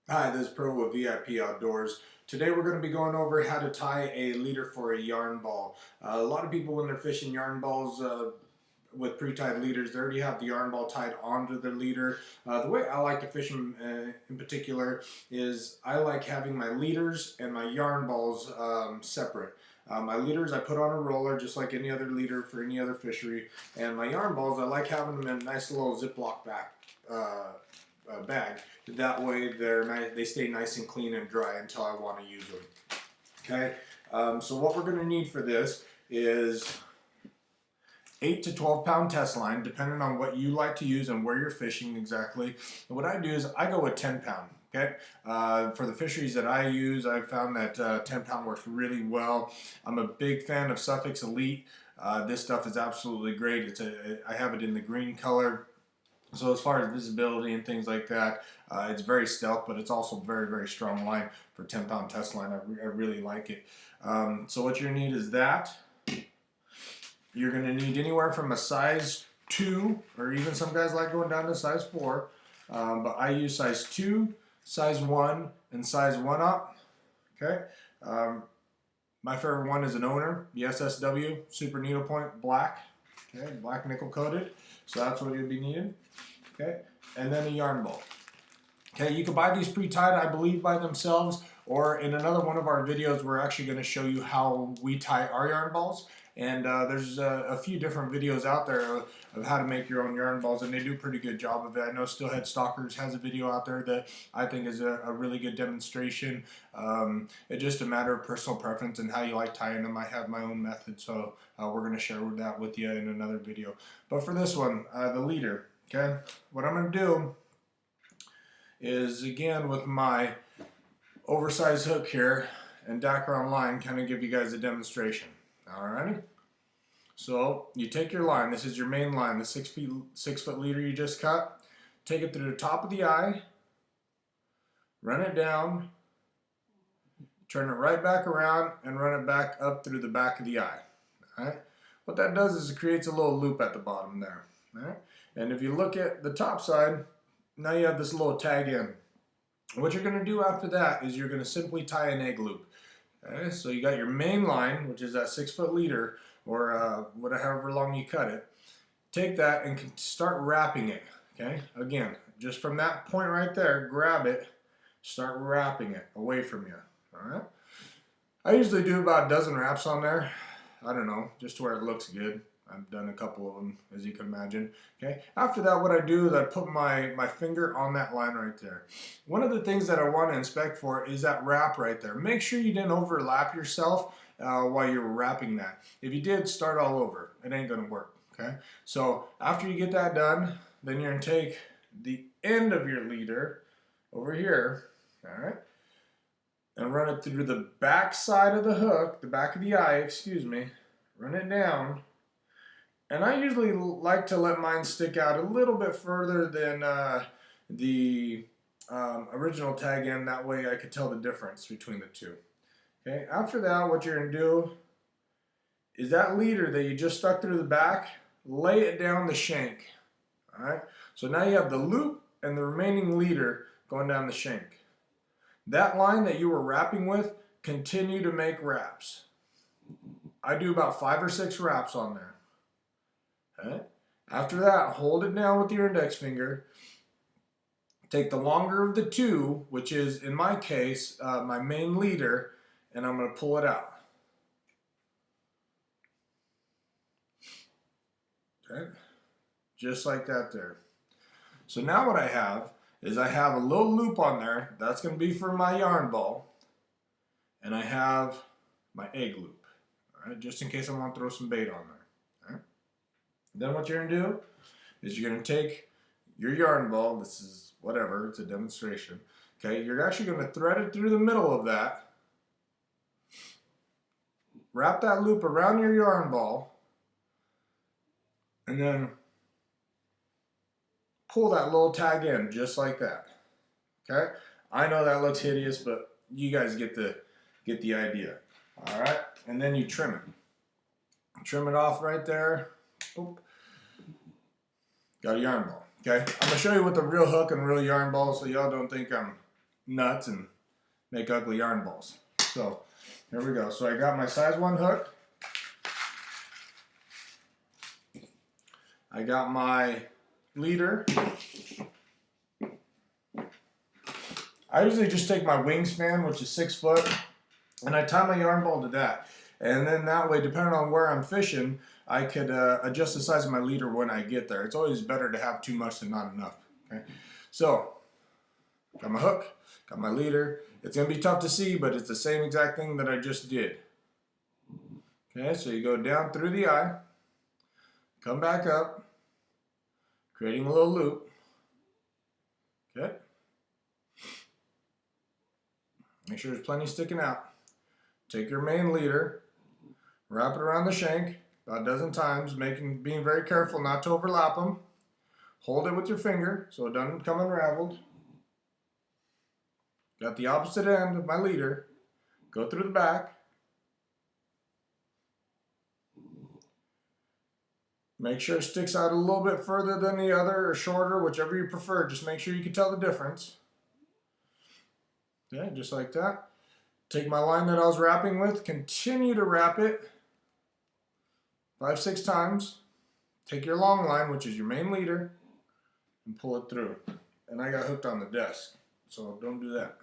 Hi, this is Pro with VIP Outdoors. Today we're going to be going over how to tie a leader for a yarn ball. A lot of people when they're fishing yarn balls with pre-tied leaders, they already have the yarn ball tied onto the leader. The way I like to fish them in particular is I like having my leaders and my yarn balls separate. My leaders I put on a roller just like any other leader for any other fishery, and my yarn balls I like having them in a nice little Ziploc bag. That way they stay nice and clean and dry until I want to use them. Okay, so what we're going to need for this is 8 to 12 pound test line, depending on what you like to use and where you're fishing exactly. And what I do is I go with 10 pound. Okay, for the fisheries that I use, I've found that 10 pound works really well. I'm a big fan of Suffolk Elite. This stuff is absolutely great. I have it in the green color. So as far as visibility and things like that, it's very stealth, but it's also very, very strong line for 10 pound test line. I really like it. So what you're going to need is that. You're going to need anywhere from a size 2, or even some guys like going down to size 4. But I use size 2, size 1, and size 1 up. Okay. My favorite one is an owner, the SSW, Super Needlepoint Black. Okay, black nickel coated. So that's what you'll be needing. Okay, and then a yarn ball. Okay, you can buy these pre-tied, I believe, by themselves, or in another one of our videos, we're actually going to show you how we tie our yarn balls. And there's a few different videos out there of how to make your own yarn balls, and they do a pretty good job of it. I know Steelhead Stalkers has a video out there that I think is a really good demonstration. It's just a matter of personal preference and how you like tying them. I have my own method, so we're going to share that with you in another video. But for this one, the leader, okay, what I'm going to do is, again, with my oversized hook here and Dacron line, kind of give you guys a demonstration. Alrighty, so you take your line. This is your main line, the 6 foot leader you just cut. Take it through the top of the eye, run it down, turn it right back around, and run it back up through the back of the eye. Alright, what that does is it creates a little loop at the bottom there. Alright, and if you look at the top side, now you have this little tag in. What you're going to do after that is you're going to simply tie an egg loop. Okay, so you got your main line, which is that 6 foot leader, or whatever long you cut it. Take that and start wrapping it. Okay, again, just from that point right there, grab it, start wrapping it away from you. All right. I usually do about a dozen wraps on there. I don't know, just to where it looks good. I've done a couple of them, as you can imagine. Okay. After that, what I do is I put my finger on that line right there. One of the things that I want to inspect for is that wrap right there. Make sure you didn't overlap yourself while you're wrapping that. If you did, start all over. It ain't going to work. Okay. So after you get that done, then you're going to take the end of your leader over here, all right, and run it through the back side of the hook, the back of the eye, excuse me, run it down. And I usually like to let mine stick out a little bit further than the original tag end. That way I could tell the difference between the two. Okay. After that, what you're going to do is that leader that you just stuck through the back, lay it down the shank. All right. So now you have the loop and the remaining leader going down the shank. That line that you were wrapping with, continue to make wraps. I do about 5 or 6 wraps on there. Okay. After that, hold it down with your index finger. Take the longer of the two, which is, in my case, my main leader, and I'm going to pull it out. Okay. Just like that there. So now what I have is I have a little loop on there. That's going to be for my yarn ball. And I have my egg loop. All right, just in case I want to throw some bait on there. Then what you're going to do is you're going to take your yarn ball, this is whatever, it's a demonstration, okay, you're actually going to thread it through the middle of that, wrap that loop around your yarn ball, and then pull that little tag in just like that. Okay? I know that looks hideous, but you guys get the idea. All right? And then you trim it. Trim it off right there. Boop. Got a yarn ball. Okay? I'm gonna show you with the real hook and real yarn ball, so y'all don't think I'm nuts and make ugly yarn balls. So here we go. So I got my size 1 hook. I got my leader. I usually just take my wingspan, which is 6 foot, and I tie my yarn ball to that. And then that way, depending on where I'm fishing, I could adjust the size of my leader when I get there. It's always better to have too much than not enough. Okay, so got my hook, got my leader. It's gonna be tough to see, but it's the same exact thing that I just did. Okay, so you go down through the eye, come back up, creating a little loop. Okay. Make sure there's plenty sticking out. Take your main leader, wrap it around the shank about a dozen times, being very careful not to overlap them. Hold it with your finger so it doesn't come unraveled. Got the opposite end of my leader. Go through the back. Make sure it sticks out a little bit further than the other or shorter, whichever you prefer. Just make sure you can tell the difference. Okay, just like that. Take my line that I was wrapping with, continue to wrap it 5-6 times. Take your long line, which is your main leader, and pull it through. And I got hooked on the desk, so don't do that.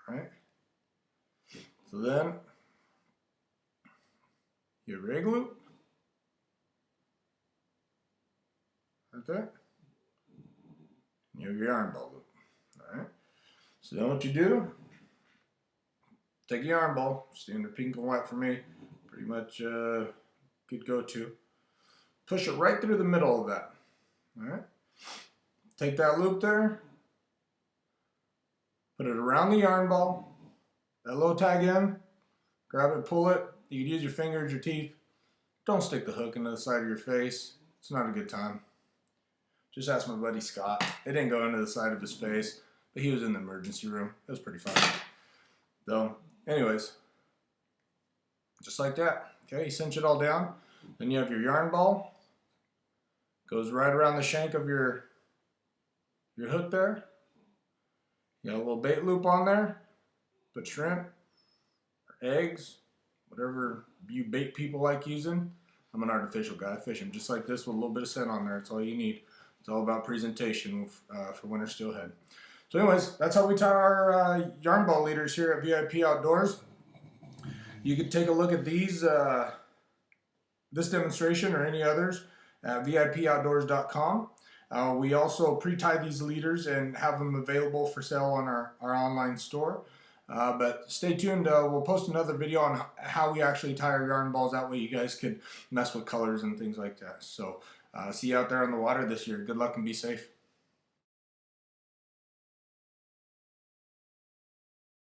All right. So then, your rig loop, right there. You have your yarn ball loop. All right. So then what you do, take a yarn ball, standard pink and white for me, pretty much good go-to. Push it right through the middle of that. All right. Take that loop there, put it around the yarn ball, that little tag in, grab it, pull it. You can use your fingers, your teeth. Don't stick the hook into the side of your face. It's not a good time. Just ask my buddy Scott. It didn't go into the side of his face, but he was in the emergency room. It was pretty fun. So, anyways, just like that. Okay, you cinch it all down. Then you have your yarn ball. Goes right around the shank of your hook there. You got a little bait loop on there. Put shrimp or eggs, whatever you bait people like using. I'm an artificial guy. I fish them just like this with a little bit of scent on there. That's all you need. It's all about presentation for winter steelhead. So anyways, that's how we tie our yarn ball leaders here at VIP Outdoors. You can take a look at these, this demonstration or any others at VIPOutdoors.com. We also pre-tie these leaders and have them available for sale on our online store. But stay tuned, we'll post another video on how we actually tie our yarn balls. That way you guys can mess with colors and things like that. So see you out there on the water this year. Good luck and be safe.